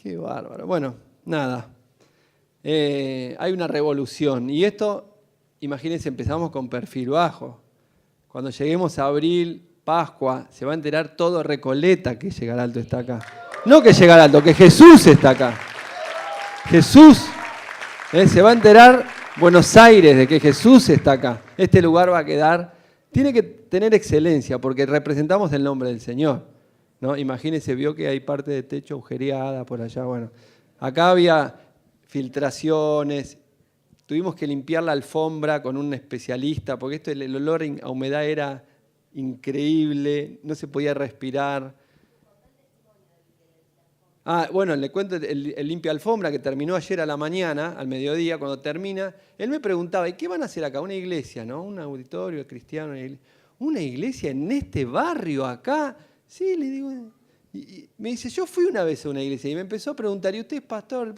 Qué bárbaro. Bueno, nada. Hay una revolución. Y esto, imagínense, empezamos con perfil bajo. Cuando lleguemos a abril, Pascua, se va a enterar todo Recoleta que Llegar Alto está acá. No que Llegar Alto, que Jesús está acá. Jesús. Se va a enterar Buenos Aires de que Jesús está acá. Este lugar va a quedar... Tiene que tener excelencia porque representamos el nombre del Señor, ¿no? Imagínense, vio que hay parte de techo agujereada por allá. Bueno, acá había filtraciones. Tuvimos que limpiar la alfombra con un especialista porque el olor a humedad era increíble, no se podía respirar. Bueno, le cuento el limpia alfombra que terminó ayer a la mañana, al mediodía, cuando termina. Él me preguntaba, ¿y qué van a hacer acá? Una iglesia, ¿no? Un auditorio cristiano. ¿Una iglesia en este barrio acá? Sí, le digo. Y me dice, yo fui una vez a una iglesia y me empezó a preguntar, ¿y usted es pastor?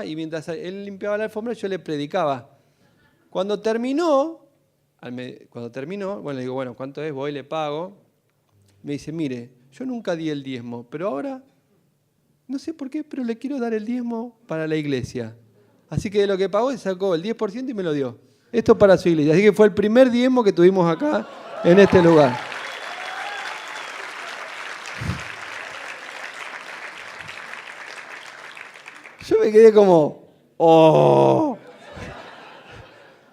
Y mientras él limpiaba la alfombra, yo le predicaba. Cuando terminó, bueno, le digo, bueno, ¿cuánto es? Voy, le pago. Me dice, mire, yo nunca di el diezmo, pero ahora... No sé por qué, pero le quiero dar el diezmo para la iglesia. Así que de lo que pagó, sacó el 10% y me lo dio. Esto para su iglesia. Así que fue el primer diezmo que tuvimos acá, en este lugar. Yo me quedé como, ¡oh!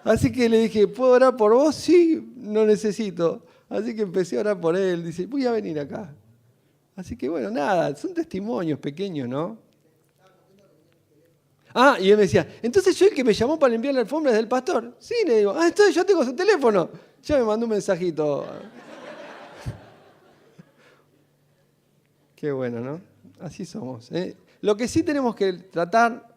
Así que le dije, ¿puedo orar por vos? Sí, no necesito. Así que empecé a orar por él. Dice, voy a venir acá. Así que bueno, nada, son testimonios pequeños, ¿no? Y él me decía, entonces yo el que me llamó para limpiar la alfombra es el pastor. Sí, le digo, entonces yo tengo su teléfono. Ya me mandó un mensajito. Qué bueno, ¿no? Así somos. Lo que sí tenemos que tratar,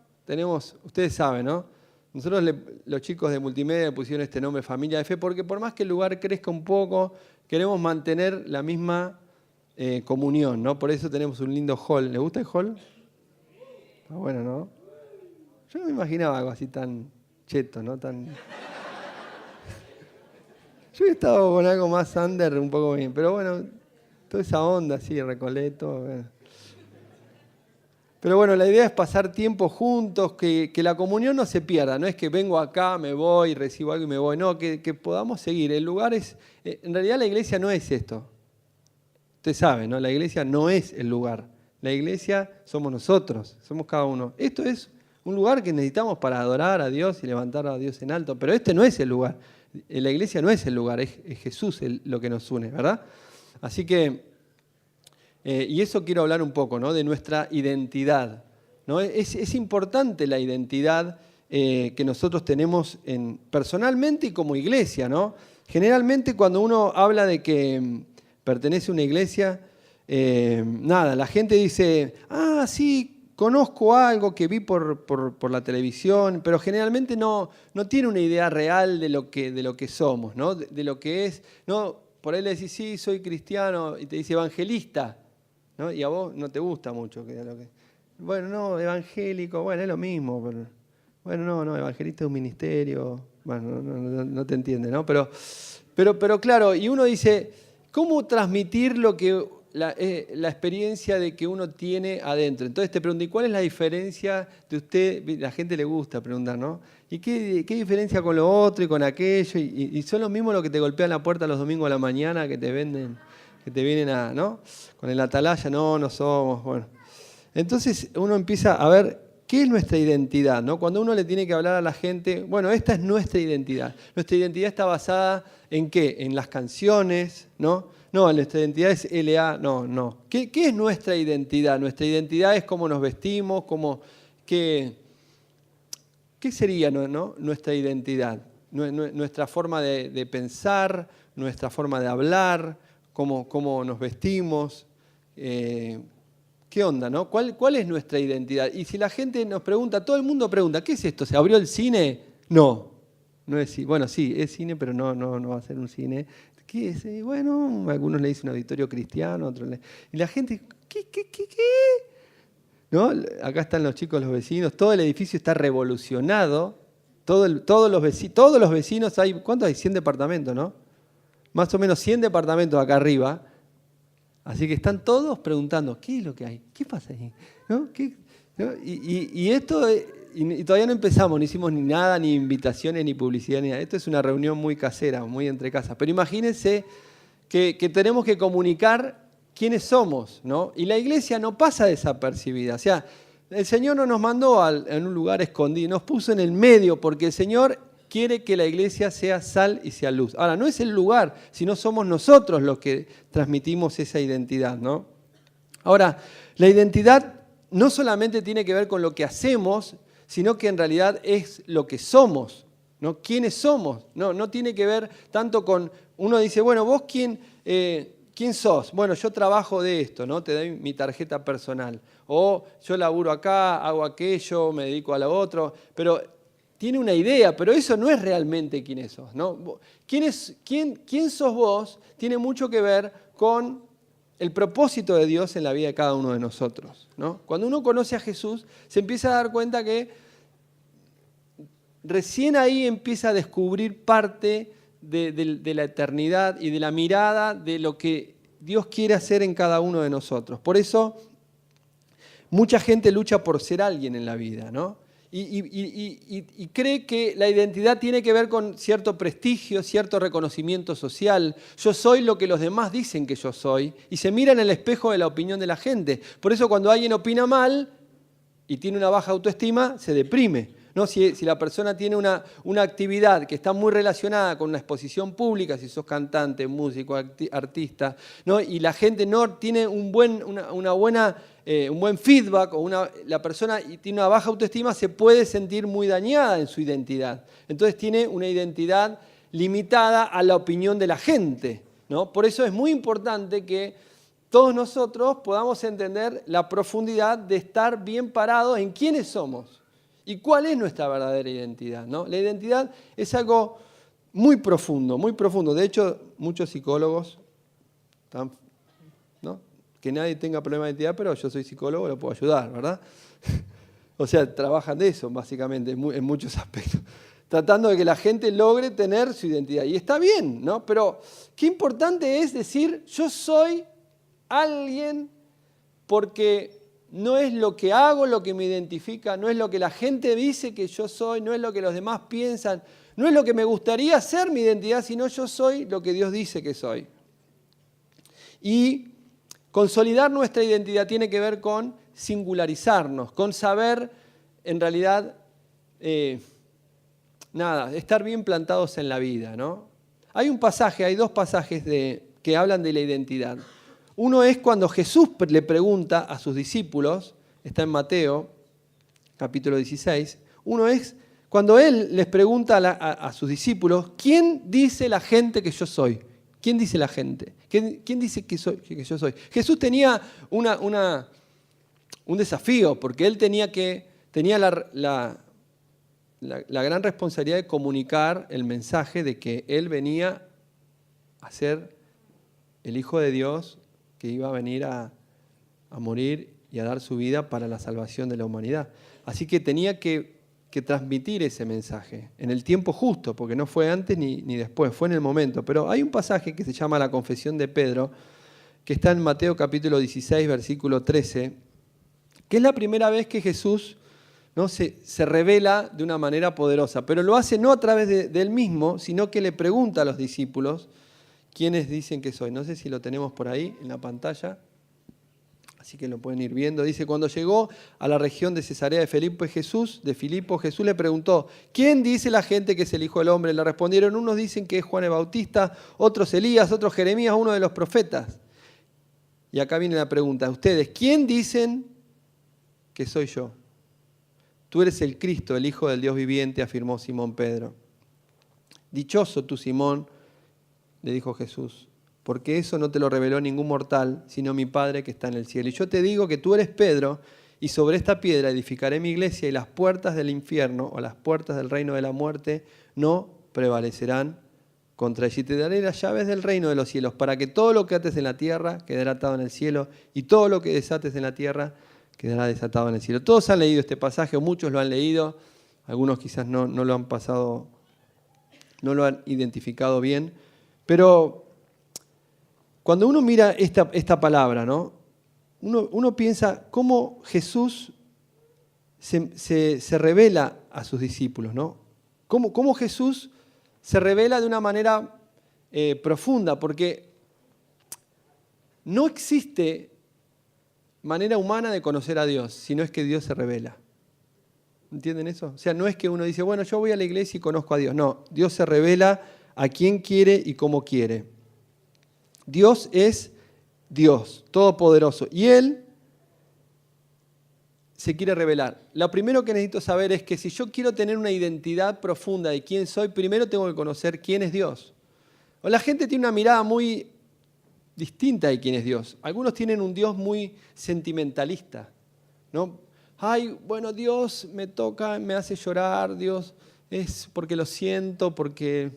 ustedes saben, ¿no? Nosotros, los chicos de multimedia, le pusieron este nombre Familia de Fe, porque por más que el lugar crezca un poco, queremos mantener la misma comunión, ¿no? Por eso tenemos un lindo hall. ¿Le gusta el hall? Está bueno, ¿no? Yo no me imaginaba algo así tan cheto, ¿no? Yo he estado con algo más under, un poco bien, pero bueno, toda esa onda así, Recoleto. Bueno. Pero bueno, la idea es pasar tiempo juntos, que la comunión no se pierda. No es que vengo acá, me voy, recibo algo y me voy. No, que podamos seguir. El lugar es... En realidad la iglesia no es esto. Usted sabe, ¿no? La iglesia no es el lugar. La iglesia somos nosotros, somos cada uno. Esto es un lugar que necesitamos para adorar a Dios y levantar a Dios en alto, pero este no es el lugar. La iglesia no es el lugar, es Jesús lo que nos une, ¿verdad? Así que, y eso quiero hablar un poco, ¿no? De nuestra identidad, ¿no? Es importante la identidad que nosotros tenemos personalmente y como iglesia, ¿no? Generalmente cuando uno habla de que pertenece a una iglesia, la gente dice, sí, conozco algo que vi por la televisión, pero generalmente no tiene una idea real de lo que somos, ¿no? De lo que es, ¿no? Por ahí le decís, sí, soy cristiano, y te dice evangelista, ¿no? Y a vos no te gusta mucho. Bueno, no, evangélico, bueno, es lo mismo. Pero, bueno, no, evangelista es un ministerio, bueno, no te entiende, ¿no? Pero claro, y uno dice, ¿cómo transmitir lo que la experiencia de que uno tiene adentro? Entonces te pregunto, ¿y cuál es la diferencia de usted? La gente le gusta preguntar, ¿no? ¿Y qué diferencia con lo otro y con aquello? Y son los mismos los que te golpean la puerta los domingos a la mañana, que te venden, que te vienen ¿no? Con el atalaya, no somos, bueno. Entonces uno empieza a ver qué es nuestra identidad, ¿no? Cuando uno le tiene que hablar a la gente, bueno, esta es nuestra identidad. Nuestra identidad está basada ¿en qué? En las canciones, ¿no? No, nuestra identidad es LA, no. ¿Qué es nuestra identidad? Nuestra identidad es cómo nos vestimos, ¿qué sería, ¿no? Nuestra identidad? Nuestra forma de pensar, nuestra forma de hablar, cómo nos vestimos. ¿Qué onda, no? ¿Cuál es nuestra identidad? Y si la gente nos pregunta, todo el mundo pregunta, ¿qué es esto? ¿Se abrió el cine? No es, bueno, sí, es cine, pero no va a ser un cine. ¿Qué es? Bueno, algunos le dicen un auditorio cristiano, otros y la gente, ¿qué? ¿No? Acá están los chicos, los vecinos, todo el edificio está revolucionado, todos los vecinos, ¿cuántos hay? 100 departamentos, ¿no? Más o menos 100 departamentos acá arriba. Así que están todos preguntando, ¿qué es lo que hay? ¿Qué pasa ahí? ¿No? ¿No? Y todavía no empezamos, no hicimos ni nada, ni invitaciones, ni publicidad, ni nada. Esto es una reunión muy casera, muy entre casas. Pero imagínense que tenemos que comunicar quiénes somos, ¿no? Y la iglesia no pasa desapercibida. O sea, el Señor no nos mandó en un lugar escondido, nos puso en el medio, porque el Señor quiere que la iglesia sea sal y sea luz. Ahora, no es el lugar, sino somos nosotros los que transmitimos esa identidad, ¿no? Ahora, la identidad no solamente tiene que ver con lo que hacemos, sino que en realidad es lo que somos, ¿no? ¿Quiénes somos? No tiene que ver tanto con, uno dice, bueno, ¿vos quién sos? Bueno, yo trabajo de esto, ¿no? Te doy mi tarjeta personal. O yo laburo acá, hago aquello, me dedico a lo otro, pero tiene una idea, pero eso no es realmente quién sos, ¿no? ¿Quién sos vos? Tiene mucho que ver con el propósito de Dios en la vida de cada uno de nosotros, ¿no? Cuando uno conoce a Jesús, se empieza a dar cuenta que recién ahí empieza a descubrir parte de la eternidad y de la mirada de lo que Dios quiere hacer en cada uno de nosotros. Por eso, mucha gente lucha por ser alguien en la vida, ¿no? Y cree que la identidad tiene que ver con cierto prestigio, cierto reconocimiento social. Yo soy lo que los demás dicen que yo soy. Y se mira en el espejo de la opinión de la gente. Por eso cuando alguien opina mal y tiene una baja autoestima, se deprime, ¿no? Si la persona tiene una actividad que está muy relacionada con una exposición pública, si sos cantante, músico, artista, ¿no? Y la gente no tiene un buen feedback, la persona tiene una baja autoestima, se puede sentir muy dañada en su identidad. Entonces tiene una identidad limitada a la opinión de la gente, ¿no? Por eso es muy importante que todos nosotros podamos entender la profundidad de estar bien parados en quiénes somos y cuál es nuestra verdadera identidad, ¿no? La identidad es algo muy profundo, muy profundo. De hecho, muchos psicólogos, ¿no? Que nadie tenga problema de identidad, pero yo soy psicólogo, lo puedo ayudar, ¿verdad? O sea, trabajan de eso, básicamente, en muchos aspectos, tratando de que la gente logre tener su identidad. Y está bien, ¿no? Pero qué importante es decir, yo soy alguien porque no es lo que hago lo que me identifica, no es lo que la gente dice que yo soy, no es lo que los demás piensan, no es lo que me gustaría ser mi identidad, sino yo soy lo que Dios dice que soy. Y consolidar nuestra identidad tiene que ver con singularizarnos, con saber, en realidad, estar bien plantados en la vida, ¿no? Hay dos pasajes que hablan de la identidad. Uno es cuando Jesús le pregunta a sus discípulos, está en Mateo, capítulo 16. Uno es cuando Él les pregunta a sus discípulos, ¿quién dice la gente que yo soy? ¿Quién dice la gente? ¿Quién dice que yo soy? Jesús tenía un desafío, porque Él tenía la gran responsabilidad de comunicar el mensaje de que Él venía a ser el Hijo de Dios, que iba a venir a morir y a dar su vida para la salvación de la humanidad. Así que tenía que transmitir ese mensaje en el tiempo justo, porque no fue antes ni después, fue en el momento. Pero hay un pasaje que se llama la Confesión de Pedro, que está en Mateo capítulo 16, versículo 13, que es la primera vez que Jesús, ¿no?, se revela de una manera poderosa, pero lo hace no a través de él mismo, sino que le pregunta a los discípulos, ¿quiénes dicen que soy? No sé si lo tenemos por ahí en la pantalla, así que lo pueden ir viendo. Dice, cuando llegó a la región de Cesarea de Filipo, Jesús le preguntó, ¿quién dice la gente que es el Hijo del Hombre? Le respondieron, unos dicen que es Juan el Bautista, otros Elías, otros Jeremías, uno de los profetas. Y acá viene la pregunta, ustedes, ¿quién dicen que soy yo? Tú eres el Cristo, el Hijo del Dios viviente, afirmó Simón Pedro. Dichoso tú, Simón, le dijo Jesús, porque eso no te lo reveló ningún mortal, sino mi Padre que está en el cielo. Y yo te digo que tú eres Pedro, y sobre esta piedra edificaré mi iglesia, y las puertas del infierno, o las puertas del reino de la muerte, no prevalecerán contra ella. Y te daré las llaves del reino de los cielos, para que todo lo que ates en la tierra quedará atado en el cielo, y todo lo que desates en la tierra quedará desatado en el cielo. Todos han leído este pasaje, o muchos lo han leído, algunos quizás no lo han pasado, no lo han identificado bien, pero cuando uno mira esta palabra, ¿no? Uno piensa cómo Jesús se revela a sus discípulos, ¿no? Cómo Jesús se revela de una manera profunda, porque no existe manera humana de conocer a Dios, sino es que Dios se revela. ¿Entienden eso? O sea, no es que uno dice, bueno, yo voy a la iglesia y conozco a Dios. No, Dios se revela a quien quiere y cómo quiere. Dios es Dios, todopoderoso, y Él se quiere revelar. Lo primero que necesito saber es que si yo quiero tener una identidad profunda de quién soy, primero tengo que conocer quién es Dios. O la gente tiene una mirada muy distinta de quién es Dios. Algunos tienen un Dios muy sentimentalista, ¿no? Ay, bueno, Dios me toca, me hace llorar, Dios es porque lo siento, porque,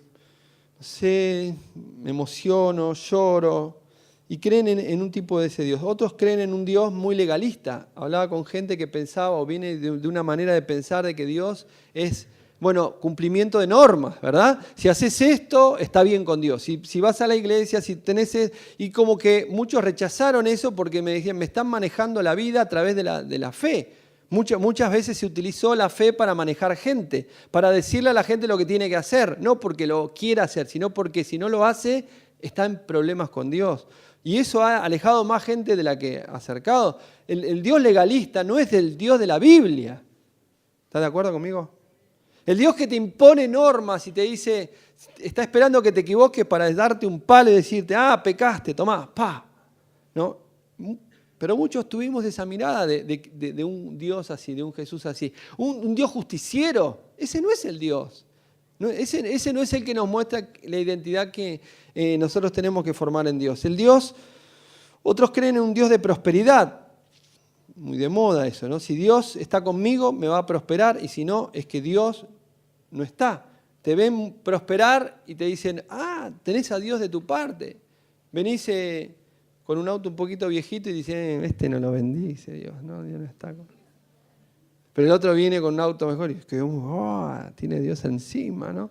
no sé, me emociono, lloro. Y creen en un tipo de ese Dios. Otros creen en un Dios muy legalista. Hablaba con gente que pensaba o viene de una manera de pensar de que Dios es, bueno, cumplimiento de normas, ¿verdad? Si haces esto, está bien con Dios. Si vas a la iglesia, si tenés... Y como que muchos rechazaron eso porque me decían, me están manejando la vida a través de la fe. Muchas veces se utilizó la fe para manejar gente, para decirle a la gente lo que tiene que hacer, no porque lo quiera hacer, sino porque si no lo hace, está en problemas con Dios. Y eso ha alejado más gente de la que ha acercado. El Dios legalista no es el Dios de la Biblia. ¿Estás de acuerdo conmigo? El Dios que te impone normas y te dice, está esperando que te equivoques para darte un palo y decirte, pecaste, tomá, pa. ¿No? Pero muchos tuvimos esa mirada de un Dios así, de un Jesús así. Un Dios justiciero, ese no es el Dios. No, ese no es el que nos muestra la identidad que nosotros tenemos que formar en Dios. El Dios, otros creen en un Dios de prosperidad. Muy de moda eso, ¿no? Si Dios está conmigo, me va a prosperar, y si no, es que Dios no está. Te ven prosperar y te dicen, tenés a Dios de tu parte. Venís con un auto un poquito viejito y dicen, este no lo bendice Dios, no, Dios no está con... Pero el otro viene con un auto mejor y es que tiene Dios encima, ¿no?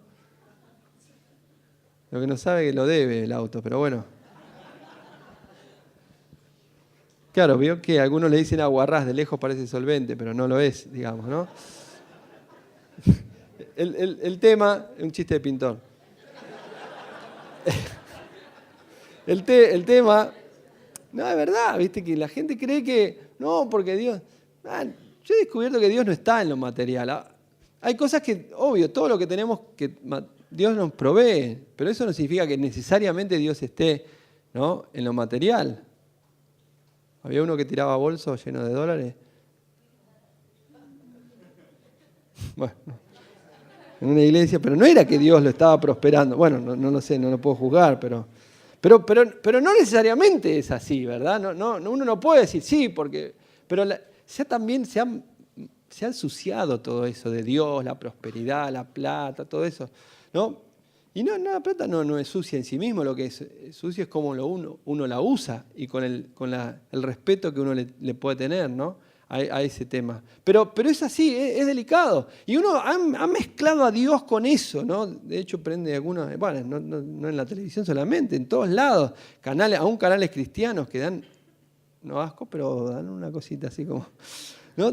Lo que no sabe que lo debe el auto, pero bueno. Claro, vio que algunos le dicen aguarrás, de lejos parece solvente, pero no lo es, digamos, ¿no? El tema, un chiste de pintor. El tema, no, es verdad, viste, que la gente cree que, no, porque Dios... yo he descubierto que Dios no está en lo material. Hay cosas que, obvio, todo lo que tenemos, que Dios nos provee, pero eso no significa que necesariamente Dios esté, ¿no?, en lo material. Había uno que tiraba bolsos llenos de dólares. Bueno, en una iglesia, pero no era que Dios lo estaba prosperando. Bueno, no lo sé, no lo puedo juzgar, pero no necesariamente es así, ¿verdad? Uno no puede decir sí, porque... Pero también se ha ensuciado todo eso de Dios, la prosperidad, la plata, todo eso, ¿no? Y la plata no es sucia en sí mismo, lo que es sucio es cómo uno la usa y con el respeto que uno le puede tener, ¿no?, a ese tema. Pero es así, es delicado. Y uno ha mezclado a Dios con eso, ¿no? De hecho, prende algunos, bueno, no en la televisión solamente, en todos lados, aún canales cristianos que dan, no asco, pero dan una cosita así como, ¿no?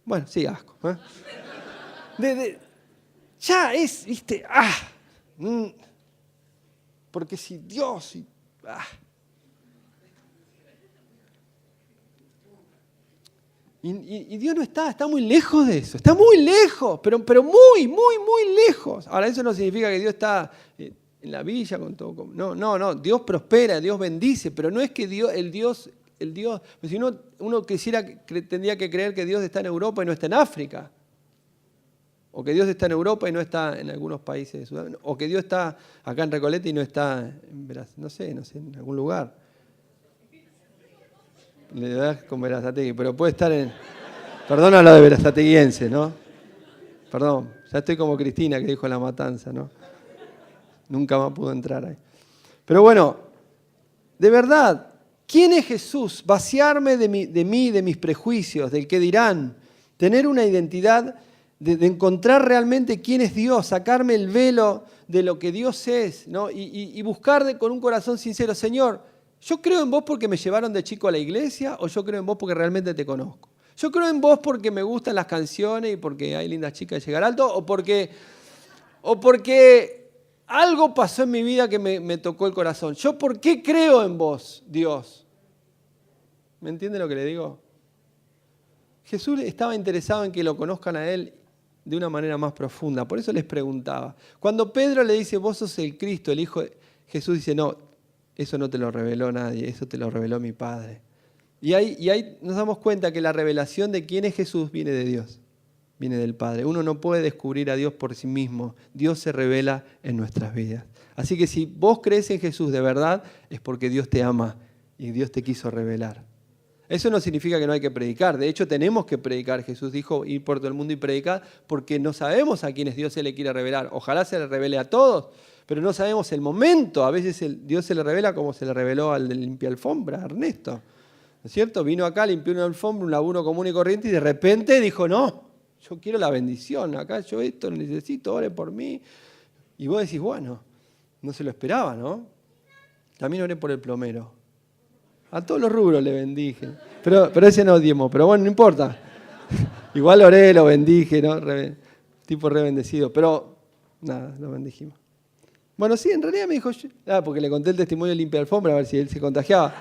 Bueno, sí, asco. Ya es, viste, porque si Dios... Y Dios no está muy lejos de eso, está muy lejos, pero muy, muy, muy lejos. Ahora, eso no significa que Dios está en la villa con todo. No, Dios prospera, Dios bendice, pero no es que el Dios, pues si uno tendría que creer que Dios está en Europa y no está en África, o que Dios está en Europa y no está en algunos países de Sudamérica, o que Dios está acá en Recoleta y no está no sé, en algún lugar. Le das con Berazategui, pero puede estar en... Perdona lo de berazateguiense, ¿no? Perdón, ya estoy como Cristina que dijo La Matanza, ¿no? Nunca más pudo entrar ahí. Pero bueno, de verdad, ¿quién es Jesús? Vaciarme de mí, de mis prejuicios, del qué dirán, tener una identidad de encontrar realmente quién es Dios, sacarme el velo de lo que Dios es, ¿no? Y buscar con un corazón sincero, Señor, ¿Yo creo en vos porque me llevaron de chico a la iglesia o yo creo en vos porque realmente te conozco? ¿Yo creo en vos porque me gustan las canciones y porque hay lindas chicas de llegar alto o porque algo pasó en mi vida que me tocó el corazón? ¿Yo por qué creo en vos, Dios? ¿Me entiende lo que le digo? Jesús estaba interesado en que lo conozcan a Él de una manera más profunda. Por eso les preguntaba. Cuando Pedro le dice, vos sos el Cristo, el Hijo, Jesús dice, no, eso no te lo reveló nadie, eso te lo reveló mi Padre. Y ahí nos damos cuenta que la revelación de quién es Jesús viene de Dios, viene del Padre. Uno no puede descubrir a Dios por sí mismo. Dios se revela en nuestras vidas. Así que si vos crees en Jesús de verdad, es porque Dios te ama y Dios te quiso revelar. Eso no significa que no hay que predicar. De hecho, tenemos que predicar. Jesús dijo, ir por todo el mundo y predicar, porque no sabemos a quiénes Dios se le quiere revelar. Ojalá se le revele a todos, pero no sabemos el momento. A veces Dios se le revela como se le reveló al de limpia alfombra, a Ernesto. ¿No es cierto? Vino acá, limpió una alfombra, un laburo común y corriente, y de repente dijo, no, yo quiero la bendición. Acá yo esto necesito, ore por mí. Y vos decís, bueno, no se lo esperaba, ¿no? También oré por el plomero. A todos los rubros le bendije. Pero ese no diezmo, pero bueno, no importa. Igual oré, lo bendije, ¿no? Tipo re bendecido. Pero nada, lo bendijimos. Bueno, sí, en realidad me dijo, porque le conté el testimonio de limpia alfombra a ver si él se contagiaba.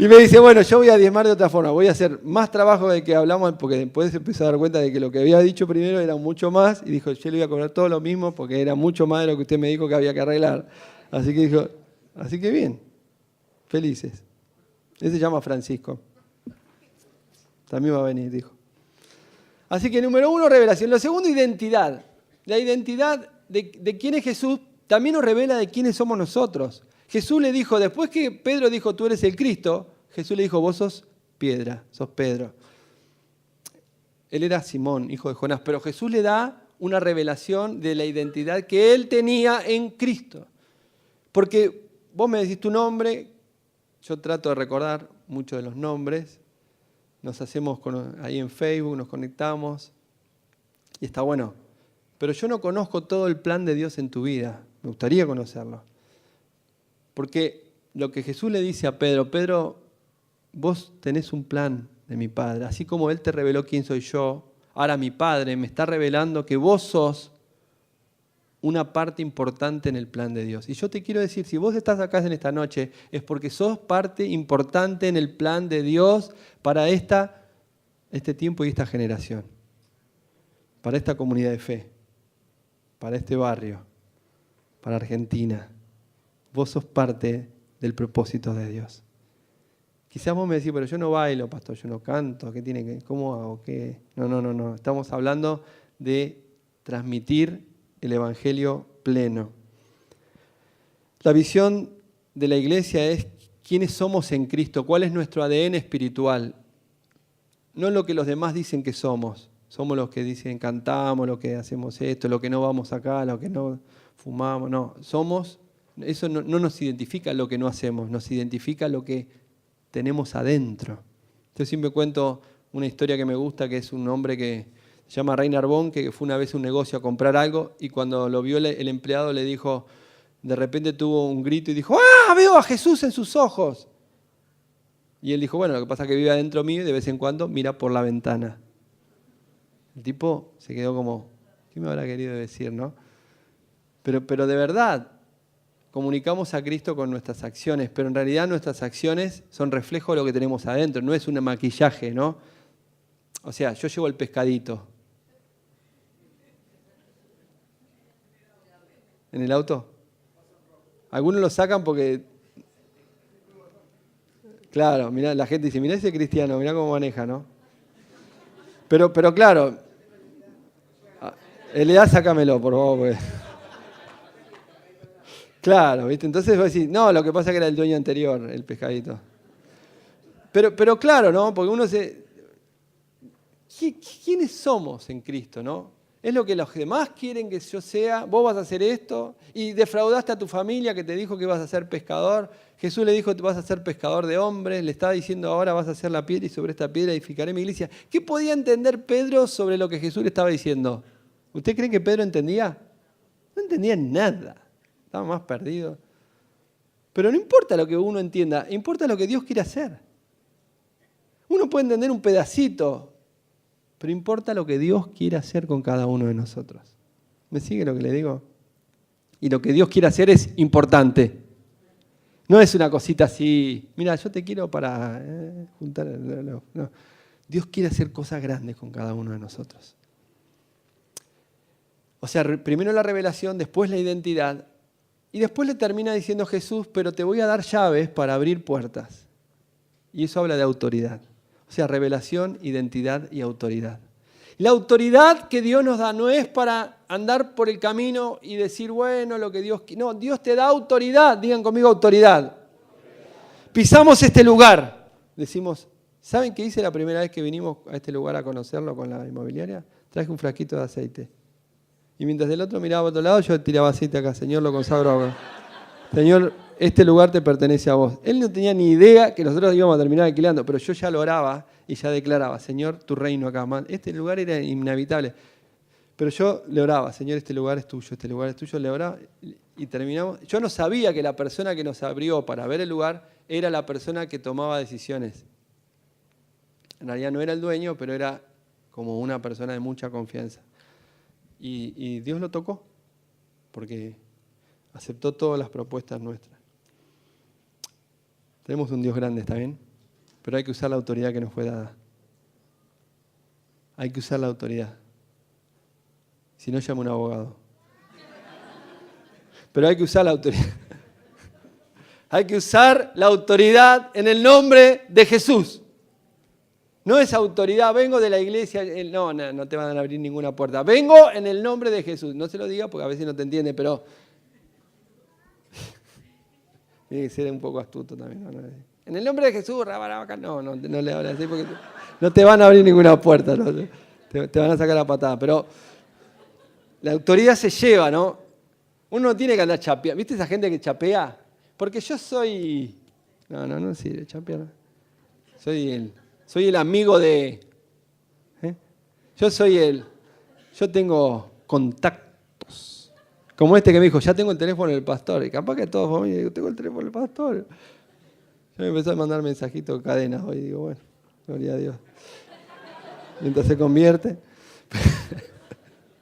Y me dice, bueno, yo voy a diezmar de otra forma, voy a hacer más trabajo de que hablamos, porque después se empezó a dar cuenta de que lo que había dicho primero era mucho más, y dijo, yo le voy a cobrar todo lo mismo, porque era mucho más de lo que usted me dijo que había que arreglar. Así que dijo, así que bien, felices. Ese se llama Francisco. También va a venir, dijo. Así que número 1, revelación. Lo segundo, identidad. La identidad de quién es Jesús también nos revela de quiénes somos nosotros. Jesús le dijo, después que Pedro dijo, tú eres el Cristo, Jesús le dijo, vos sos piedra, sos Pedro. Él era Simón, hijo de Jonás, pero Jesús le da una revelación de la identidad que él tenía en Cristo. Porque vos me decís tu nombre, yo trato de recordar muchos de los nombres, nos hacemos ahí en Facebook, nos conectamos, y está bueno. Pero yo no conozco todo el plan de Dios en tu vida, me gustaría conocerlo. Porque lo que Jesús le dice a Pedro, Pedro, vos tenés un plan de mi Padre. Así como Él te reveló quién soy yo, ahora mi Padre me está revelando que vos sos una parte importante en el plan de Dios. Y yo te quiero decir, si vos estás acá en esta noche, es porque sos parte importante en el plan de Dios para este tiempo y esta generación. Para esta comunidad de fe, para este barrio, para Argentina. Vos sos parte del propósito de Dios. Quizás vos me decís, pero yo no bailo, pastor, yo no canto, ¿cómo hago? ¿Qué? No. Estamos hablando de transmitir el Evangelio pleno. La visión de la iglesia es quiénes somos en Cristo, cuál es nuestro ADN espiritual. No lo que los demás dicen que somos. Somos los que dicen cantamos, lo que hacemos esto, lo que no vamos acá, lo que no fumamos. No, eso no nos identifica lo que no hacemos, nos identifica lo que tenemos adentro. Yo siempre cuento una historia que me gusta, que es un hombre que se llama Reiner Bon, que fue una vez a un negocio a comprar algo y cuando lo vio el empleado le dijo, de repente tuvo un grito y dijo, ¡ah, veo a Jesús en sus ojos! Y él dijo, bueno, lo que pasa es que vive adentro mío y de vez en cuando mira por la ventana. El tipo se quedó como, ¿qué me habrá querido decir, no? Pero de verdad, comunicamos a Cristo con nuestras acciones, pero en realidad nuestras acciones son reflejo de lo que tenemos adentro, no es un maquillaje, ¿no? O sea, yo llevo el pescadito. ¿En el auto? Algunos lo sacan porque... Claro, mirá, la gente dice, mirá ese cristiano, mirá cómo maneja, ¿no? Pero claro, L.A. sácamelo, por favor, porque... Claro, ¿viste? Entonces vos decís, no, lo que pasa es que era el dueño anterior, el pescadito. Pero claro, ¿no? Porque uno se... ¿Quiénes somos en Cristo, no? Es lo que los demás quieren que yo sea, vos vas a hacer esto, y defraudaste a tu familia que te dijo que ibas a ser pescador. Jesús le dijo que vas a ser pescador de hombres, le estaba diciendo ahora vas a hacer la piedra y sobre esta piedra edificaré mi iglesia. ¿Qué podía entender Pedro sobre lo que Jesús le estaba diciendo? ¿Usted cree que Pedro entendía? No entendían nada. Estaban más perdidos. Pero no importa lo que uno entienda, importa lo que Dios quiere hacer. Uno puede entender un pedacito, pero importa lo que Dios quiere hacer con cada uno de nosotros. ¿Me sigue lo que le digo? Y lo que Dios quiere hacer es importante. No es una cosita así, mira, yo te quiero para juntar. No. Dios quiere hacer cosas grandes con cada uno de nosotros. O sea, primero la revelación, después la identidad. Y después le termina diciendo Jesús, pero te voy a dar llaves para abrir puertas. Y eso habla de autoridad. O sea, revelación, identidad y autoridad. La autoridad que Dios nos da no es para andar por el camino y decir, bueno, lo que Dios quiere. No, Dios te da autoridad. Digan conmigo autoridad. Pisamos este lugar. Decimos, ¿saben qué hice la primera vez que vinimos a este lugar a conocerlo con la inmobiliaria? Traje un frasquito de aceite. Y mientras el otro miraba a otro lado, yo tiraba aceite acá. Señor, lo consagro acá. Señor, este lugar te pertenece a vos. Él no tenía ni idea que nosotros íbamos a terminar alquilando, pero yo ya lo oraba y ya declaraba, Señor, tu reino acá. Este lugar era inhabitable. Pero yo le oraba, Señor, este lugar es tuyo, este lugar es tuyo. Le oraba y terminamos. Yo no sabía que la persona que nos abrió para ver el lugar era la persona que tomaba decisiones. En realidad no era el dueño, pero era como una persona de mucha confianza. Y Dios lo tocó, porque aceptó todas las propuestas nuestras. Tenemos un Dios grande, ¿está bien? Pero hay que usar la autoridad que nos fue dada. Hay que usar la autoridad. Si no, llama a un abogado. Pero hay que usar la autoridad. Hay que usar la autoridad en el nombre de Jesús. No es autoridad, vengo de la iglesia, no te van a abrir ninguna puerta. Vengo en el nombre de Jesús. No se lo diga porque a veces no te entiende, pero tiene que ser un poco astuto también. ¿No? En el nombre de Jesús, no le hablas así porque no te van a abrir ninguna puerta. ¿No? Te van a sacar la patada. Pero la autoridad se lleva, ¿no? Uno no tiene que andar chapeando. ¿Viste esa gente que chapea? Porque yo soy... No sirve chapear. Soy el amigo de... Yo tengo contactos. Como este que me dijo, ya tengo el teléfono del pastor. Y capaz que todos familia, yo tengo el teléfono del pastor. Yo me empecé a mandar mensajitos, cadenas hoy. Digo, bueno, gloria a Dios. Mientras se convierte.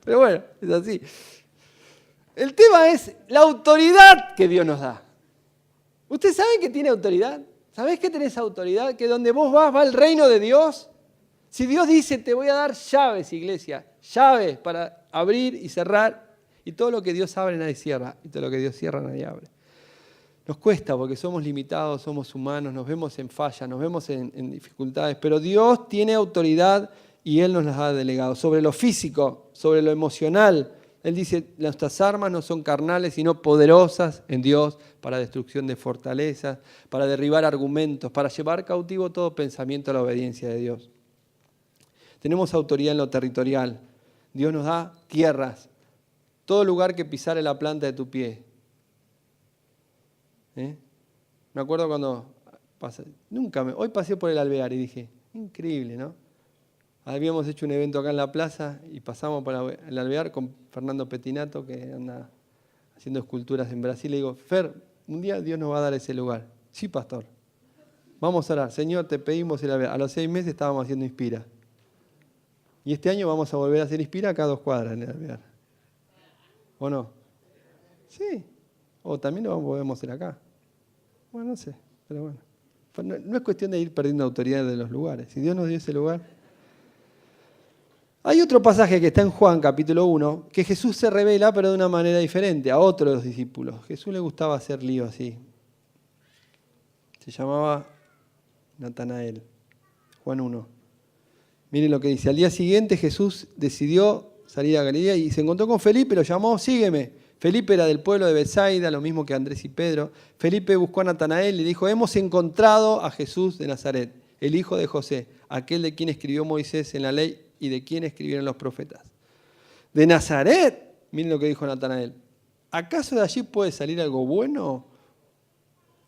Pero bueno, es así. El tema es la autoridad que Dios nos da. ¿Ustedes saben que tiene autoridad? ¿Sabés que tenés autoridad? Que donde vos vas, va el reino de Dios. Si Dios dice, te voy a dar llaves, iglesia, llaves para abrir y cerrar, y todo lo que Dios abre nadie cierra, y todo lo que Dios cierra nadie abre. Nos cuesta porque somos limitados, somos humanos, nos vemos en fallas, nos vemos en dificultades, pero Dios tiene autoridad y Él nos las ha delegado. Sobre lo físico, sobre lo emocional, Él dice, nuestras armas no son carnales, sino poderosas en Dios para destrucción de fortalezas, para derribar argumentos, para llevar cautivo todo pensamiento a la obediencia de Dios. Tenemos autoridad en lo territorial. Dios nos da tierras, todo lugar que pisare la planta de tu pie. Me acuerdo cuando hoy pasé por el Alvear y dije, increíble, ¿no? Habíamos hecho un evento acá en la plaza y pasamos por el Alvear con Fernando Petinato, que anda haciendo esculturas en Brasil. Le digo, Fer, un día Dios nos va a dar ese lugar. Sí, pastor. Vamos a orar. Señor, te pedimos el Alvear. A los 6 meses estábamos haciendo Inspira. Y este año vamos a volver a hacer Inspira acá a 2 cuadras en el Alvear. ¿O no? Sí. O también lo podemos hacer acá. Bueno, no sé. Pero bueno. No es cuestión de ir perdiendo autoridad de los lugares. Si Dios nos dio ese lugar... Hay otro pasaje que está en Juan, capítulo 1, que Jesús se revela, pero de una manera diferente, a otro de los discípulos. Jesús le gustaba hacer lío así. Se llamaba Natanael. Juan 1. Miren lo que dice. Al día siguiente Jesús decidió salir a Galilea y se encontró con Felipe, lo llamó, sígueme. Felipe era del pueblo de Betsaida, lo mismo que Andrés y Pedro. Felipe buscó a Natanael y le dijo, hemos encontrado a Jesús de Nazaret, el hijo de José, aquel de quien escribió Moisés en la ley y de quien escribieron los profetas. ¿De Nazaret? Miren lo que dijo Natanael. ¿Acaso de allí puede salir algo bueno?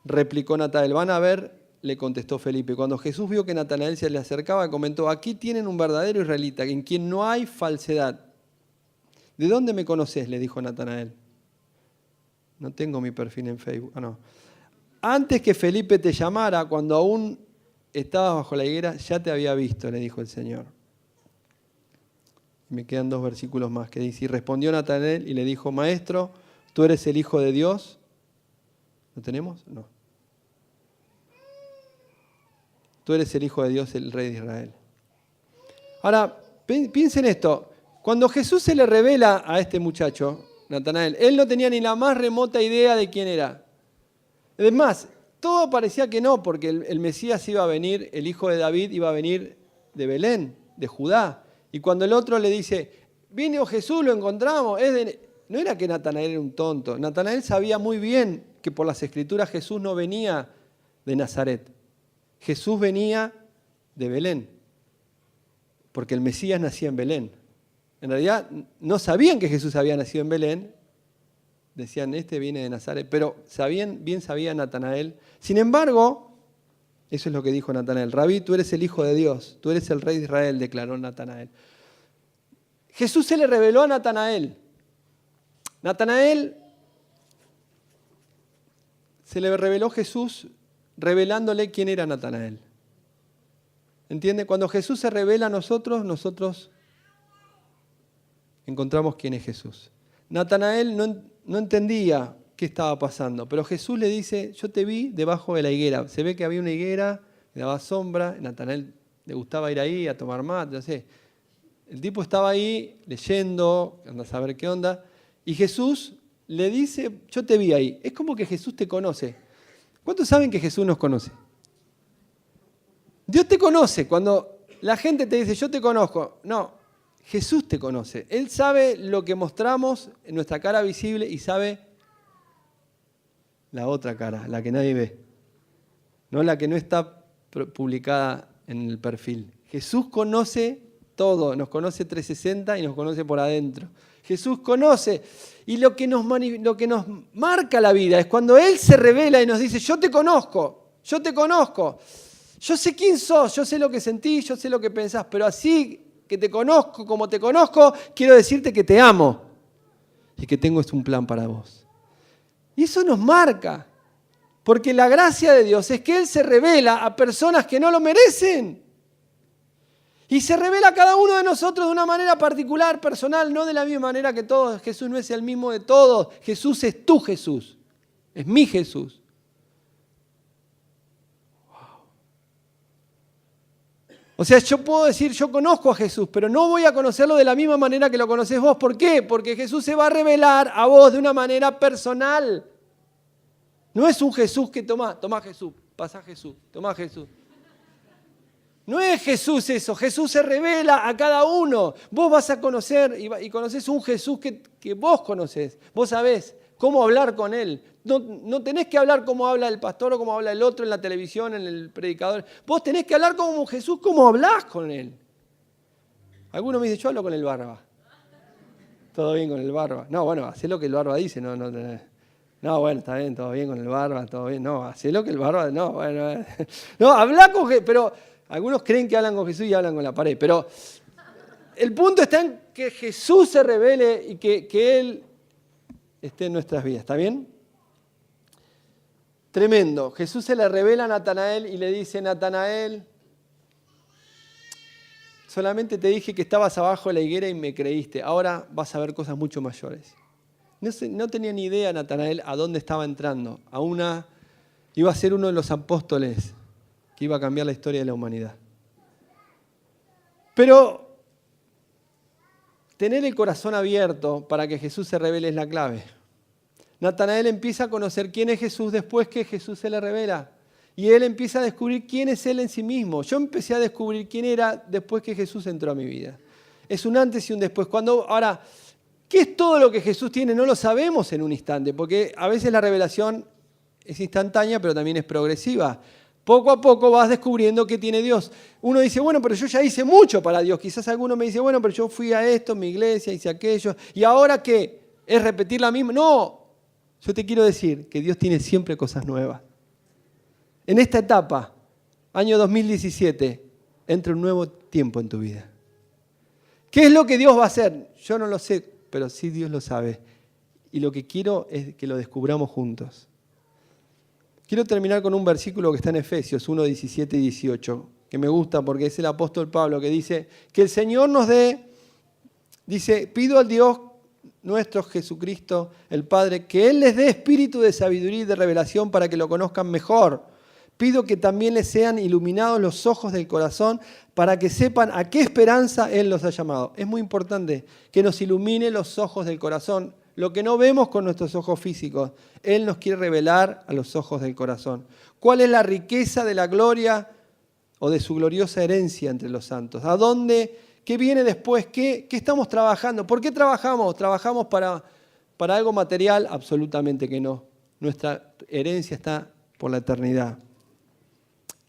Replicó Natanael. Van a ver, le contestó Felipe. Cuando Jesús vio que Natanael se le acercaba, comentó, aquí tienen un verdadero israelita, en quien no hay falsedad. ¿De dónde me conoces?, le dijo Natanael. No tengo mi perfil en Facebook. No. Antes que Felipe te llamara, cuando aún estabas bajo la higuera, ya te había visto, le dijo el Señor. Me quedan 2 versículos más que dice, y respondió Natanael y le dijo, Maestro, ¿tú eres el Hijo de Dios? ¿Lo tenemos? No. Tú eres el Hijo de Dios, el Rey de Israel. Ahora, piensen esto. Cuando Jesús se le revela a este muchacho, Natanael, él no tenía ni la más remota idea de quién era. Además, todo parecía que no, porque el Mesías iba a venir, el hijo de David iba a venir de Belén, de Judá. Y cuando el otro le dice, vino Jesús, lo encontramos, no era que Natanael era un tonto. Natanael sabía muy bien que por las Escrituras Jesús no venía de Nazaret. Jesús venía de Belén, porque el Mesías nacía en Belén. En realidad no sabían que Jesús había nacido en Belén, decían, este viene de Nazaret, pero bien sabía Natanael. Sin embargo, eso es lo que dijo Natanael. Rabí, tú eres el Hijo de Dios, tú eres el Rey de Israel, declaró Natanael. Jesús se le reveló a Natanael. Natanael se le reveló Jesús revelándole quién era Natanael. ¿Entiende? Cuando Jesús se revela a nosotros, nosotros encontramos quién es Jesús. Natanael no entendía qué estaba pasando, pero Jesús le dice, yo te vi debajo de la higuera. Se ve que había una higuera que daba sombra, Natanael le gustaba ir ahí a tomar mate, no sé. El tipo estaba ahí leyendo, anda a saber qué onda, y Jesús le dice, yo te vi ahí. Es como que Jesús te conoce. ¿Cuántos saben que Jesús nos conoce? Dios te conoce. Cuando la gente te dice, yo te conozco, no, Jesús te conoce. Él sabe lo que mostramos en nuestra cara visible y sabe la otra cara, la que nadie ve. No la que no está publicada en el perfil. Jesús conoce todo, nos conoce 360 y nos conoce por adentro. Jesús conoce. Y lo que nos marca la vida es cuando Él se revela y nos dice, yo te conozco, yo te conozco. Yo sé quién sos, yo sé lo que sentís, yo sé lo que pensás, pero así que te conozco como te conozco, quiero decirte que te amo y que tengo un plan para vos. Y eso nos marca, porque la gracia de Dios es que Él se revela a personas que no lo merecen. Y se revela a cada uno de nosotros de una manera particular, personal, no de la misma manera que todos. Jesús no es el mismo de todos. Jesús es tu Jesús, es mi Jesús. O sea, yo puedo decir, yo conozco a Jesús, pero no voy a conocerlo de la misma manera que lo conocés vos. ¿Por qué? Porque Jesús se va a revelar a vos de una manera personal. No es un Jesús que toma Jesús, pasa Jesús, toma Jesús. No es Jesús eso, Jesús se revela a cada uno. Vos vas a conocer y conocés un Jesús que vos conocés. Vos sabés cómo hablar con Él. No tenés que hablar como habla el pastor o como habla el otro en la televisión, en el predicador. Vos tenés que hablar como Jesús, como hablás con Él. Algunos me dicen, yo hablo con el barba. Todo bien con el barba. No, bueno, hacé lo que el barba dice. No, bueno, está bien, todo bien con el barba, todo bien. No, hacé lo que el barba... No, bueno. No, hablá con Jesús, pero algunos creen que hablan con Jesús y hablan con la pared. Pero el punto está en que Jesús se revele y que Él esté en nuestras vidas. ¿Está bien? Tremendo. Jesús se le revela a Natanael y le dice, Natanael, solamente te dije que estabas abajo de la higuera y me creíste. Ahora vas a ver cosas mucho mayores. No tenía ni idea Natanael a dónde estaba entrando. Iba a ser uno de los apóstoles que iba a cambiar la historia de la humanidad. Pero tener el corazón abierto para que Jesús se revele es la clave. Natanael empieza a conocer quién es Jesús después que Jesús se le revela. Y él empieza a descubrir quién es él en sí mismo. Yo empecé a descubrir quién era después que Jesús entró a mi vida. Es un antes y un después. Ahora, ¿qué es todo lo que Jesús tiene? No lo sabemos en un instante, porque a veces la revelación es instantánea, pero también es progresiva. Poco a poco vas descubriendo qué tiene Dios. Uno dice, bueno, pero yo ya hice mucho para Dios. Quizás alguno me dice, bueno, pero yo fui a esto, en mi iglesia, hice aquello. ¿Y ahora qué? ¿Es repetir la misma? No. Yo te quiero decir que Dios tiene siempre cosas nuevas. En esta etapa, año 2017, entra un nuevo tiempo en tu vida. ¿Qué es lo que Dios va a hacer? Yo no lo sé pero sí Dios lo sabe. Y lo que quiero es que lo descubramos juntos. Quiero terminar con un versículo que está en Efesios 1, 17 y 18, que me gusta porque es el apóstol Pablo que dice que el Señor nos dé, dice, pido al Dios nuestro Jesucristo, el Padre, que Él les dé espíritu de sabiduría y de revelación para que lo conozcan mejor. Pido que también les sean iluminados los ojos del corazón para que sepan a qué esperanza Él los ha llamado. Es muy importante que nos ilumine los ojos del corazón. Lo que no vemos con nuestros ojos físicos, Él nos quiere revelar a los ojos del corazón. ¿Cuál es la riqueza de la gloria o de su gloriosa herencia entre los santos? ¿A dónde? ¿Qué viene después? ¿Qué estamos trabajando? ¿Por qué trabajamos? ¿Trabajamos para algo material? Absolutamente que no. Nuestra herencia está por la eternidad.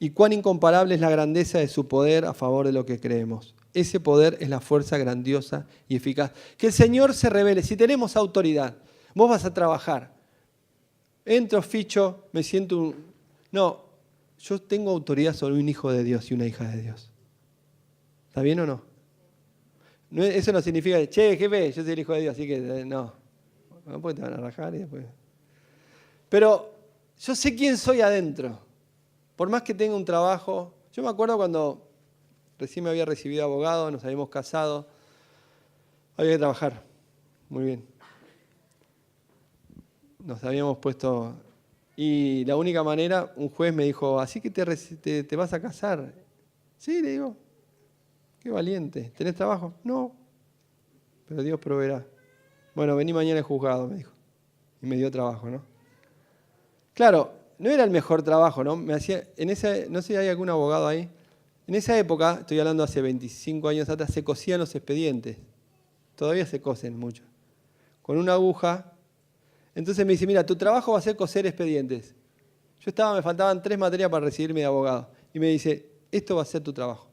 Y cuán incomparable es la grandeza de su poder a favor de lo que creemos. Ese poder es la fuerza grandiosa y eficaz. Que el Señor se revele. Si tenemos autoridad, vos vas a trabajar. Entro, ficho, me siento No, yo tengo autoridad sobre un hijo de Dios y una hija de Dios. ¿Está bien o no? Eso no significa, che, jefe, yo soy el hijo de Dios, así que no. Porque te van a rajar y después. Pero yo sé quién soy adentro. Por más que tenga un trabajo. Yo me acuerdo cuando recién me había recibido abogado, nos habíamos casado. Había que trabajar. Muy bien. Nos habíamos puesto. Y la única manera, un juez me dijo, ¿así que te vas a casar? Sí, le digo. Qué valiente. ¿Tenés trabajo? No. Pero Dios proveerá. Bueno, vení mañana al juzgado, me dijo. Y me dio trabajo, ¿no? Claro, no era el mejor trabajo, ¿no? No sé si hay algún abogado ahí. En esa época, estoy hablando hace 25 años atrás, se cosían los expedientes. Todavía se cosen mucho. Con una aguja. Entonces me dice, mira, tu trabajo va a ser coser expedientes. Me faltaban 3 materias para recibirme de abogado. Y me dice, esto va a ser tu trabajo.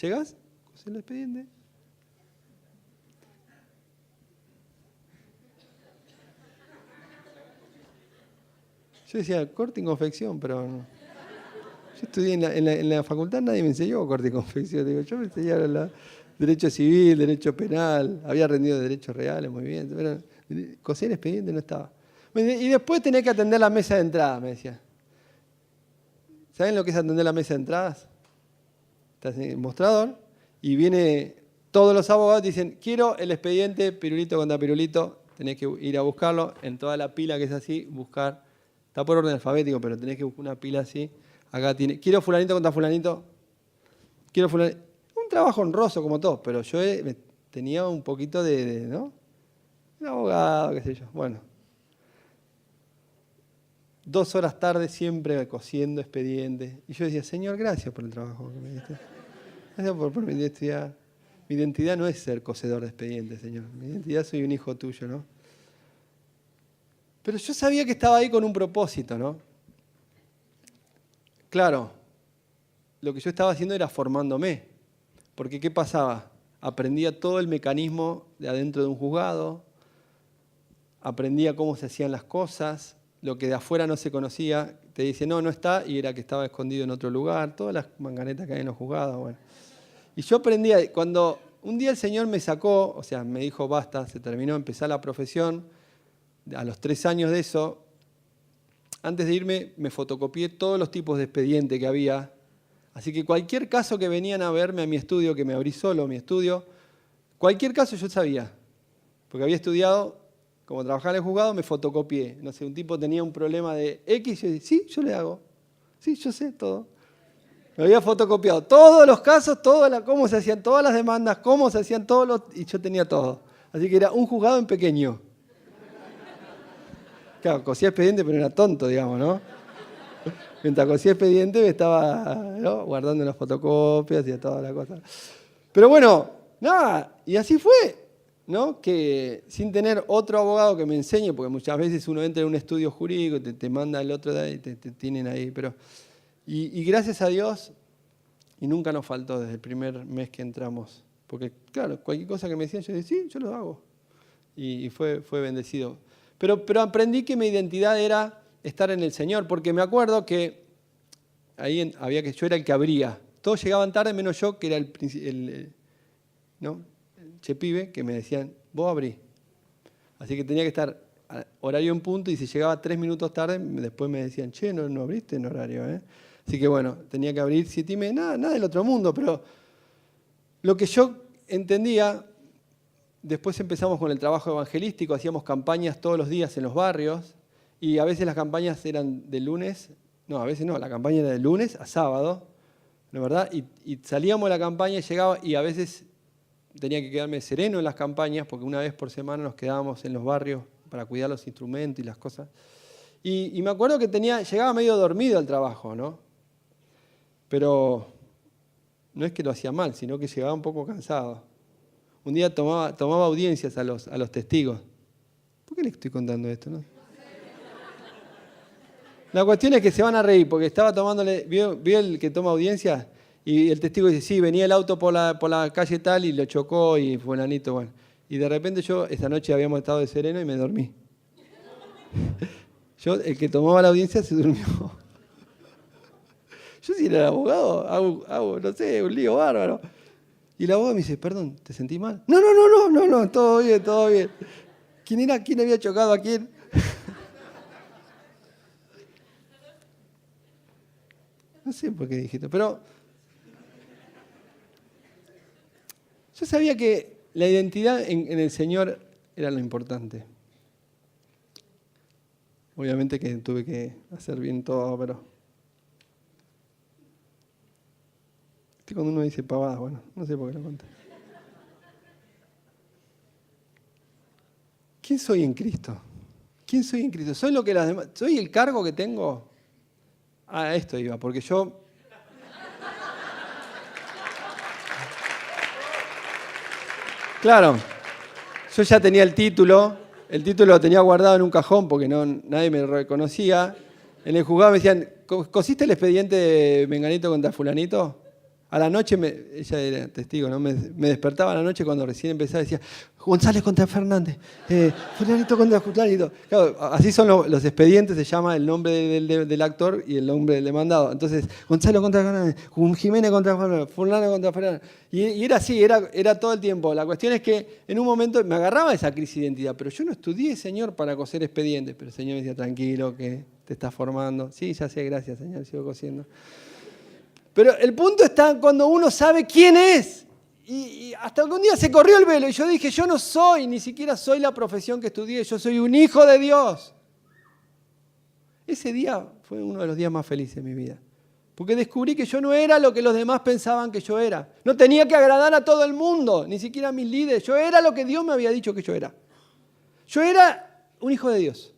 ¿Llegás? Coser el expediente. Yo decía, corte y confección, pero no. Yo estudié en la facultad, nadie me enseñó corte y confección. Digo, yo me enseñaron derecho civil, derecho penal, había rendido derechos reales, muy bien. Pero coser expediente no estaba. Y después tenía que atender la mesa de entrada, me decía. ¿Saben lo que es atender la mesa de entradas? Estás en el mostrador y viene todos los abogados y dicen, quiero el expediente pirulito contra pirulito, tenés que ir a buscarlo en toda la pila que es así, buscar. Está por orden alfabético, pero tenés que buscar una pila así. Acá tiene, quiero fulanito contra fulanito. Quiero fulanito. Un trabajo honroso como todos, pero yo tenía un poquito ¿no? Un abogado, qué sé yo. Bueno. 2 horas tarde siempre cosiendo expedientes. Y yo decía, Señor, gracias por el trabajo que me diste. Gracias por permitir estudiar. Mi identidad no es ser cosedor de expedientes, Señor. Mi identidad soy un hijo tuyo, ¿no? Pero yo sabía que estaba ahí con un propósito, ¿no? Claro, lo que yo estaba haciendo era formándome. Porque ¿qué pasaba? Aprendía todo el mecanismo de adentro de un juzgado, aprendía cómo se hacían las cosas, lo que de afuera no se conocía, te dice, no está, y era que estaba escondido en otro lugar, todas las manganetas que hay en los juzgados, bueno. Y yo aprendía, cuando un día el Señor me sacó, o sea, me dijo, basta, se terminó, empezar la profesión. A los 3 años de eso, antes de irme, me fotocopié todos los tipos de expediente que había. Así que cualquier caso que venían a verme a mi estudio, que me abrí solo mi estudio, cualquier caso yo sabía. Porque había estudiado, como trabajaba en el juzgado, me fotocopié. No sé, un tipo tenía un problema de X, y yo decía, sí, yo le hago. Sí, yo sé todo. Me había fotocopiado todos los casos, cómo se hacían todas las demandas, cómo se hacían todos los... Y yo tenía todo. Así que era un juzgado en pequeño. Claro, cosía expediente, pero era tonto, digamos, ¿no? Mientras cosía expediente me estaba, ¿no?, guardando las fotocopias y toda la cosa. Pero bueno, nada, y así fue, ¿no? Que sin tener otro abogado que me enseñe, porque muchas veces uno entra en un estudio jurídico, te manda el otro de ahí, te tienen ahí, pero... Y gracias a Dios, y nunca nos faltó desde el primer mes que entramos, porque claro, cualquier cosa que me decían, yo decía, sí, yo lo hago. Y fue bendecido. Pero aprendí que mi identidad era estar en el Señor, porque me acuerdo que ahí yo era el que abría. Todos llegaban tarde, menos yo, que era el chepibe, que me decían, vos abrí. Así que tenía que estar a horario en punto y si llegaba 3 minutos tarde, después me decían, che, no abriste en horario, ¿eh? Así que bueno, tenía que abrir 7:30, nada del otro mundo, pero lo que yo entendía, después empezamos con el trabajo evangelístico, hacíamos campañas todos los días en los barrios y a veces las campañas eran de lunes, no, a veces no, la campaña era de lunes a sábado, ¿no es verdad? Y salíamos de la campaña, llegaba y a veces tenía que quedarme sereno en las campañas porque una vez por semana nos quedábamos en los barrios para cuidar los instrumentos y las cosas. Y me acuerdo que llegaba medio dormido al trabajo, ¿no? Pero no es que lo hacía mal, sino que llegaba un poco cansado. Un día tomaba audiencias a los testigos. ¿Por qué les estoy contando esto, no? La cuestión es que se van a reír, porque estaba tomándole, vio el que toma audiencias, y el testigo dice, sí, venía el auto por la calle tal y lo chocó y fulanito, bueno. Y de repente yo, esa noche habíamos estado de sereno y me dormí. El que tomaba la audiencia se durmió. Yo si era el abogado, hago, no sé, un lío bárbaro. Y el abogado me dice, perdón, ¿te sentí mal? No, todo bien, todo bien. ¿Quién era? ¿Quién había chocado a quién? No sé por qué dijiste, pero yo sabía que la identidad en el Señor era lo importante. Obviamente que tuve que hacer bien todo, pero cuando uno dice pavadas, bueno, no sé por qué lo conté. ¿Quién soy en Cristo? ¿Quién soy en Cristo? ¿Soy lo que las demás? ¿Soy el cargo que tengo? A esto iba, porque yo... Claro, yo ya tenía el título lo tenía guardado en un cajón porque nadie me reconocía. En el juzgado me decían, ¿cosiste el expediente de Menganito contra Fulanito? A la noche, ella era testigo, ¿no? Me despertaba a la noche cuando recién empezaba y decía, González contra Fernández, Fulanito contra Fulanito. Claro, así son los expedientes, se llama el nombre del actor y el nombre del demandado. Entonces, Gonzalo contra Fernández, Jiménez contra Fernández, Fulano contra Fernández. Y era así, era todo el tiempo. La cuestión es que en un momento me agarraba esa crisis de identidad, pero yo no estudié, Señor, para coser expedientes. Pero el Señor me decía, tranquilo, que te estás formando. Sí, ya sé, gracias, Señor, sigo cosiendo. Pero el punto está cuando uno sabe quién es. Y hasta que un día se corrió el velo y yo dije, yo no soy, ni siquiera soy la profesión que estudié, yo soy un hijo de Dios. Ese día fue uno de los días más felices de mi vida. Porque descubrí que yo no era lo que los demás pensaban que yo era. No tenía que agradar a todo el mundo, ni siquiera a mis líderes. Yo era lo que Dios me había dicho que yo era. Yo era un hijo de Dios.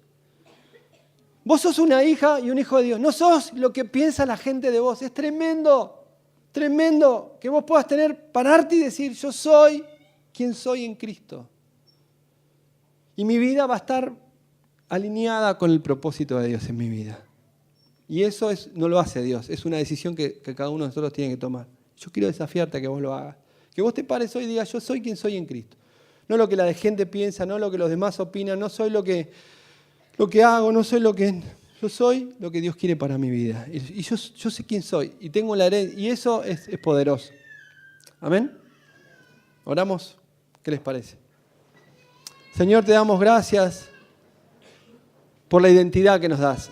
Vos sos una hija y un hijo de Dios. No sos lo que piensa la gente de vos. Es tremendo, tremendo que vos puedas pararte y decir, yo soy quien soy en Cristo. Y mi vida va a estar alineada con el propósito de Dios en mi vida. Y eso no lo hace Dios, es una decisión que cada uno de nosotros tiene que tomar. Yo quiero desafiarte a que vos lo hagas. Que vos te pares hoy y digas, yo soy quien soy en Cristo. No lo que la gente piensa, no lo que los demás opinan, no soy lo que hago, no soy lo que... Yo soy lo que Dios quiere para mi vida. Y yo sé quién soy. Y tengo la herencia. Y eso es poderoso. ¿Amén? ¿Oramos? ¿Qué les parece? Señor, te damos gracias por la identidad que nos das.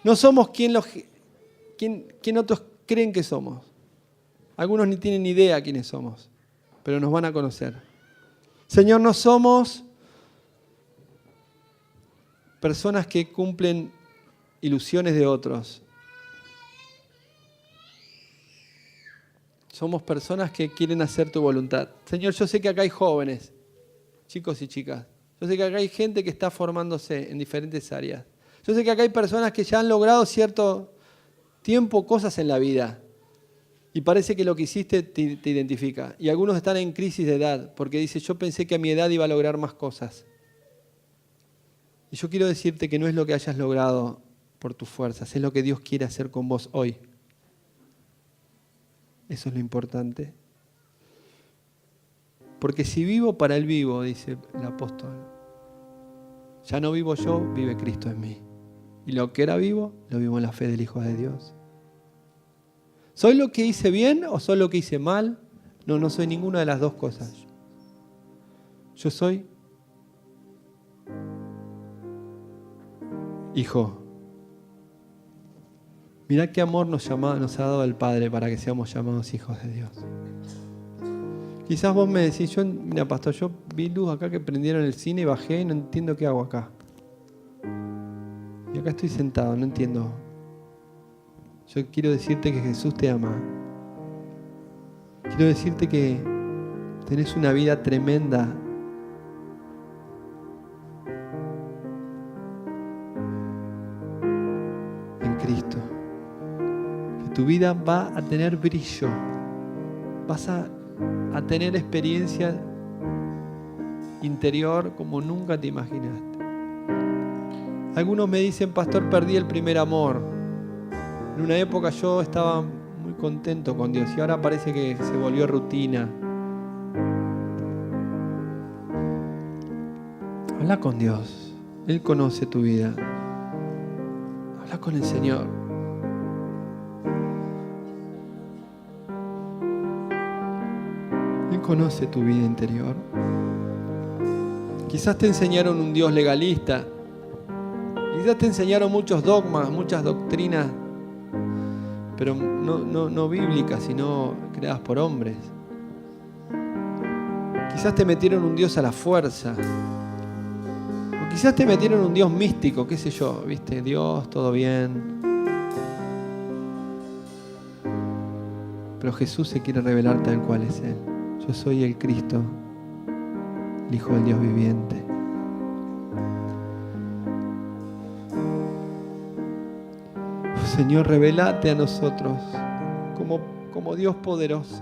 No somos quien otros creen que somos. Algunos ni tienen ni idea quiénes somos, pero nos van a conocer. Señor, no somos personas que cumplen ilusiones de otros. Somos personas que quieren hacer tu voluntad. Señor, yo sé que acá hay jóvenes, chicos y chicas. Yo sé que acá hay gente que está formándose en diferentes áreas. Yo sé que acá hay personas que ya han logrado cierto tiempo cosas en la vida. Y parece que lo que hiciste te identifica. Y algunos están en crisis de edad porque dicen, yo pensé que a mi edad iba a lograr más cosas. Y yo quiero decirte que no es lo que hayas logrado por tus fuerzas, es lo que Dios quiere hacer con vos hoy. Eso es lo importante. Porque si vivo, para Él vivo, dice el apóstol. Ya no vivo yo, vive Cristo en mí. Y lo que era vivo, lo vivo en la fe del Hijo de Dios. ¿Soy lo que hice bien o soy lo que hice mal? No soy ninguna de las dos cosas. Yo soy hijo, mirá qué amor nos ha dado el Padre para que seamos llamados hijos de Dios. Quizás vos me decís, mira, pastor, yo vi luz acá que prendieron el cine y bajé y no entiendo qué hago acá. Y acá estoy sentado, no entiendo. Yo quiero decirte que Jesús te ama. Quiero decirte que tenés una vida tremenda. En Cristo. Que tu vida va a tener brillo. Vas a tener experiencia interior como nunca te imaginaste. Algunos me dicen, pastor, perdí el primer amor. En una época yo estaba muy contento con Dios y ahora parece que se volvió rutina. Habla con Dios. Él conoce tu vida. Habla con el Señor. Él conoce tu vida interior. Quizás te enseñaron un Dios legalista. Quizás te enseñaron muchos dogmas, muchas doctrinas, pero no bíblicas, sino creadas por hombres. Quizás te metieron un Dios a la fuerza. O quizás te metieron un Dios místico, qué sé yo, ¿viste? Dios, todo bien. Pero Jesús se quiere revelar tal cual es Él. Yo soy el Cristo, el Hijo del Dios viviente. Señor, revelate a nosotros como Dios poderoso.